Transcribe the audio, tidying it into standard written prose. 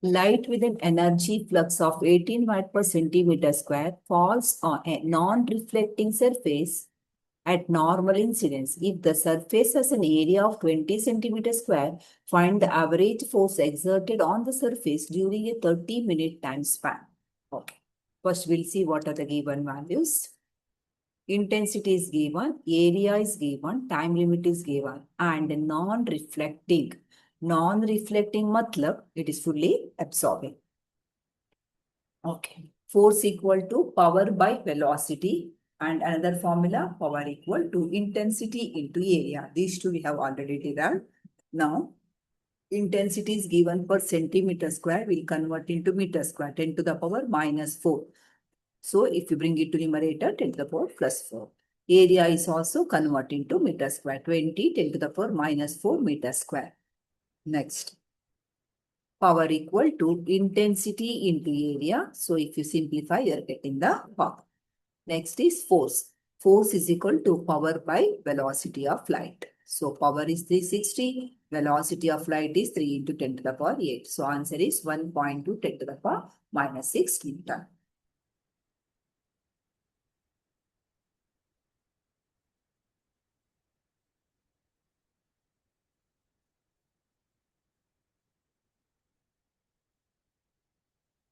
Light with an energy flux of 18 watt per centimeter square falls on a non-reflecting surface at normal incidence. If the surface has an area of 20 centimeter square, find the average force exerted on the surface during a 30-minute time span. Okay. First, we'll see what are the given values. Intensity is given, area is given, time limit is given, and non-reflecting. Non-reflecting matlab, it is fully absorbing. Okay. Force equal to power by velocity, and another formula, power equal to intensity into area. These two we have already derived. Now, intensity is given per centimeter square. We'll convert into meter square, 10 to the power minus 4. So, if you bring it to numerator, 10 to the power plus 4. Area is also converted to meter square, 20, 10 to the power minus 4 meter square. Next. Power equal to intensity into area. So, if you simplify, you are getting the power. Next is force. Force is equal to power by velocity of light. So, power is 360. Velocity of light is 3 into 10 to the power 8. So, answer is 1.2 10 to the power minus 6 Newton.